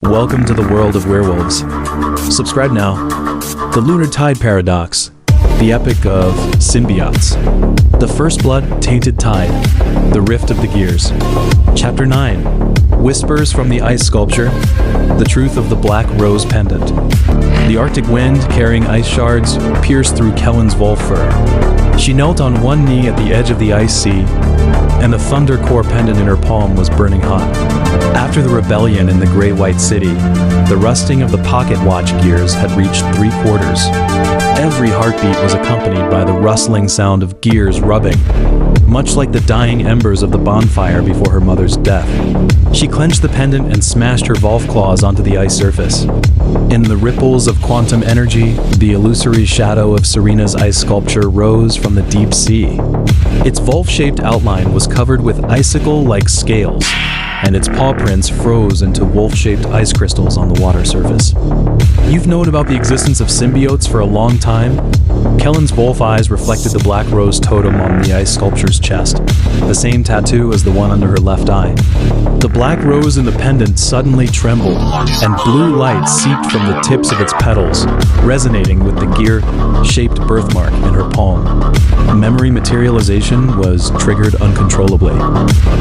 Welcome to the world of werewolves. Subscribe now. The Lunar Tide Paradox. The epic of Symbiotes. The First Blood Tainted Tide. The Rift of the Gears. Chapter 9. Whispers from the Ice Sculpture. The Truth of the Black Rose Pendant. The Arctic wind, carrying ice shards, pierced through Kylan's wolf fur. She knelt on one knee at the edge of the ice sea, and the thunder core pendant in her palm was burning hot. After the rebellion in the gray-white city, the rusting of the pocket watch gears had reached 3/4. Every heartbeat was accompanied by the rustling sound of gears rubbing, much like the dying embers of the bonfire before her mother's death. She clenched the pendant and smashed her Volf claws onto the ice surface. In the ripples of quantum energy, the illusory shadow of Serena's ice sculpture rose from the deep sea. Its Volf-shaped outline was covered with icicle-like scales, and its paw prints froze into wolf-shaped ice crystals on the water surface. You've known about the existence of symbiotes for a long time. Kylan's wolf eyes reflected the black rose totem on the ice sculpture's chest, the same tattoo as the one under her left eye. The black rose in the pendant suddenly trembled, and blue light seeped from the tips of its petals, resonating with the gear-shaped birthmark in her palm. Memory materialization was triggered uncontrollably.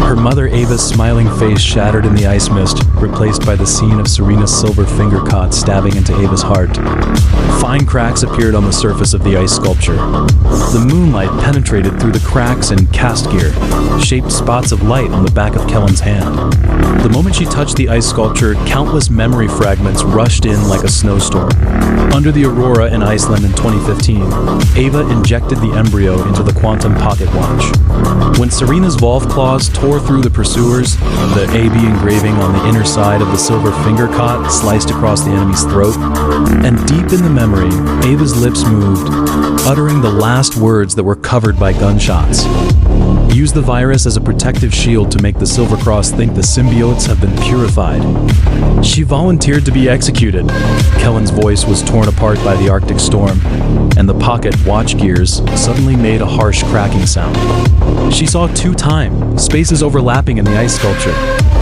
Her mother Ava's smiling face shattered in the ice mist, replaced by the scene of Serena's silver finger caught stabbing into Ava's heart. Fine cracks appeared on the surface of the ice sculpture. The moonlight penetrated through the cracks and cast gear, shaped spots of light on the back of Kylan's hand. The moment she touched the ice sculpture, countless memory fragments rushed in like a snowstorm. Under the aurora in Iceland in 2015, Ava injected the embryo into the quantum pocket watch. When Serena's Volf claws tore through the pursuers, the AB engraving on the inner side of the silver finger caught sliced across the enemy's throat, and deep in the memory, Ava's lips moved, uttering the last words that were covered by gunshots. Use the virus as a protective shield to make the Silver Cross think the symbiotes have been purified. She volunteered to be executed. Kylan's voice was torn apart by the Arctic storm, and the pocket watch gears suddenly made a harsh cracking sound. She saw two time spaces overlapping in the ice sculpture,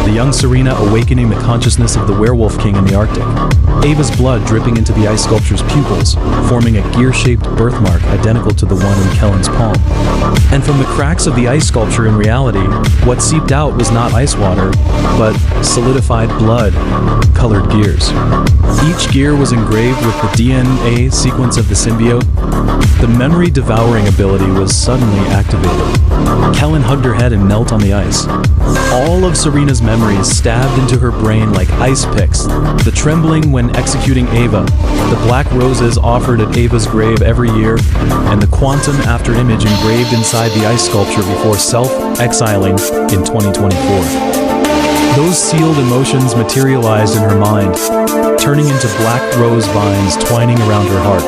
the young Serena awakening the consciousness of the werewolf king in the Arctic, Ava's blood dripping into the ice sculpture's pupils, forming a gear-shaped birthmark identical to the one in Kylan's palm. And from the cracks of the ice sculpture in reality, what seeped out was not ice water, but solidified blood, colored gears. Each gear was engraved with the DNA sequence of the symbiote. The memory-devouring ability was suddenly activated. Kylan hugged her head and knelt on the ice. All of Serena's memories stabbed into her brain like ice picks. The trembling when executing Ava, the black roses offered at Ava's grave every year, and the quantum after-image engraved inside the ice sculpture before self-exiling in 2024. Those sealed emotions materialized in her mind, turning into black rose vines twining around her heart,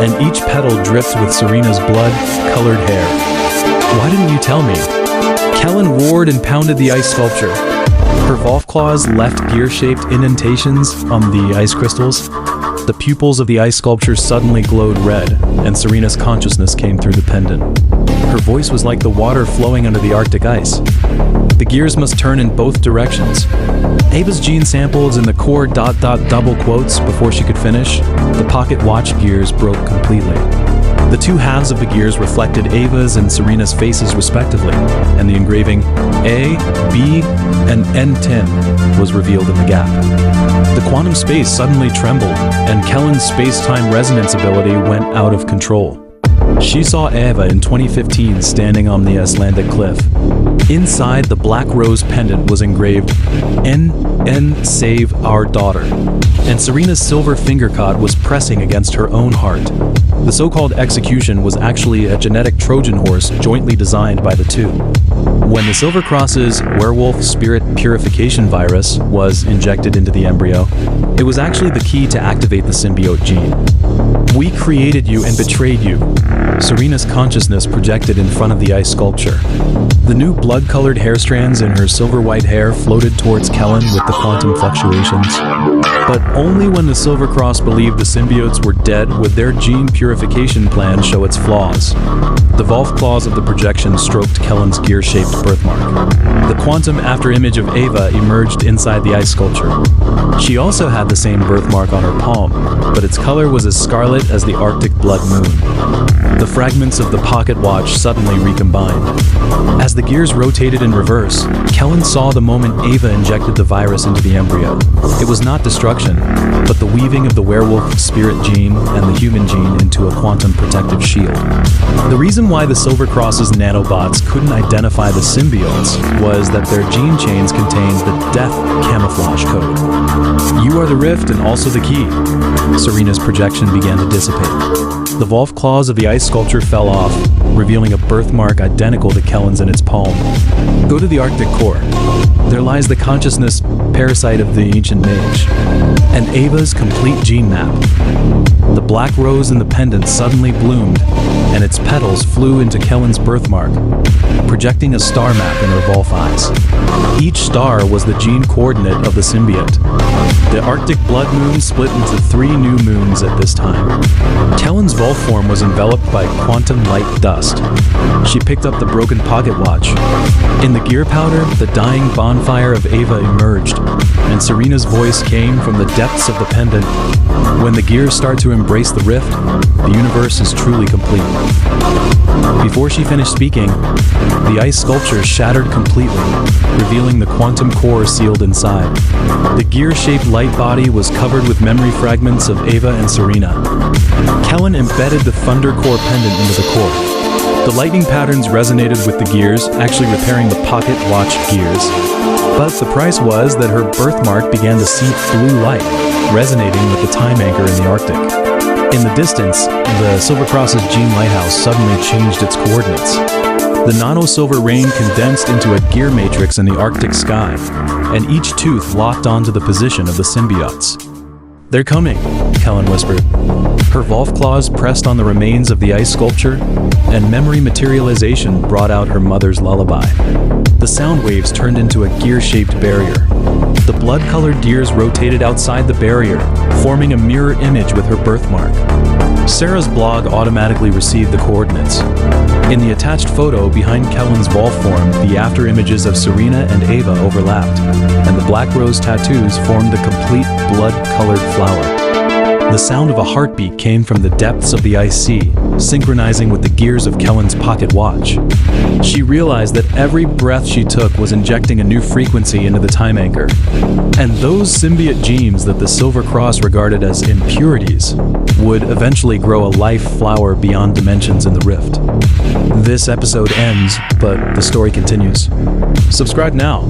and each petal dripped with Serena's blood-colored hair. Why didn't you tell me? Kylan roared and pounded the ice sculpture. Her Volf claws left gear-shaped indentations on the ice crystals. The pupils of the ice sculpture suddenly glowed red, and Serena's consciousness came through the pendant. Her voice was like the water flowing under the Arctic ice. The gears must turn in both directions. Ava's gene samples in the core ... double quotes before she could finish. The pocket watch gears broke completely. The two halves of the gears reflected Ava's and Serena's faces respectively, and the engraving A, B, and N10 was revealed in the gap. The quantum space suddenly trembled, and Kylan's space-time resonance ability went out of control. She saw Ava in 2015 standing on the Icelandic cliff. Inside the black rose pendant was engraved N save our daughter, and Serena's silver finger caught was pressing against her own heart. The so-called execution was actually a genetic Trojan horse jointly designed by the two. When the Silver Cross's werewolf spirit purification virus was injected into the embryo, it was actually the key to activate the symbiote gene. We created you and betrayed you, Serena's consciousness projected in front of the ice sculpture. The new blood-colored hair strands in her silver-white hair floated towards Kylan with the quantum fluctuations. But only when the Silver Cross believed the symbiotes were dead would their gene purification plan show its flaws. The Volf claws of the projection stroked Kylan's gear-shaped birthmark. The quantum afterimage of Ava emerged inside the ice sculpture. She also had the same birthmark on her palm, but its color was as scarlet as the Arctic blood moon. The fragments of the pocket watch suddenly recombined. As the gears rotated in reverse, Kylan saw the moment Ava injected the virus into the embryo. It was not destruction, but the weaving of the werewolf spirit gene and the human gene into a quantum protective shield. The reason why the Silver Cross's nanobots couldn't identify the symbiotes was that their gene chains contained the death camouflage code. You are the rift and also the key. Serena's projection began to dissipate. The Volf claws of the ice sculpture fell off, revealing a birthmark identical to Kylan's in its palm. Go to the Arctic core. There lies the consciousness parasite of the ancient mage, and Ava's complete gene map. The black rose in the pendant suddenly bloomed, and its petals flew into Kylan's birthmark, projecting a star map in her Volf eyes. Each star was the gene coordinate of the symbiote. The Arctic blood moon split into 3 new moons at this time. Kylan's Volf form was enveloped by quantum light dust. She picked up the broken pocket watch. In the gear powder, the dying bonfire of Ava emerged, and Serena's voice came from the depths of the pendant. When the gears start to embrace the rift, the universe is truly complete. Before she finished speaking, the ice sculpture shattered completely, revealing the quantum core sealed inside. The gear-shaped light body was covered with memory fragments of Ava and Serena. Kylan embedded the thunder core pendant into the core. The lightning patterns resonated with the gears, actually repairing the pocket watch gears. But the price was that her birthmark began to seep blue light, resonating with the time anchor in the Arctic. In the distance, the Silver Cross's gene lighthouse suddenly changed its coordinates. The nano-silver rain condensed into a gear matrix in the Arctic sky, and each tooth locked onto the position of the symbiotes. "They're coming," Kylan whispered. Her Volf claws pressed on the remains of the ice sculpture, and memory materialization brought out her mother's lullaby. The sound waves turned into a gear-shaped barrier. The blood-colored gears rotated outside the barrier, forming a mirror image with her birthmark. Sarah's blog automatically received the coordinates. In the attached photo behind Kylan's Volf form, the after-images of Serena and Ava overlapped, and the black rose tattoos formed a complete blood-colored flower. The sound of a heartbeat came from the depths of the ice sea, synchronizing with the gears of Kylan's pocket watch. She realized that every breath she took was injecting a new frequency into the time anchor. And those symbiote genes that the Silver Cross regarded as impurities would eventually grow a life flower beyond dimensions in the rift. This episode ends, but the story continues. Subscribe now.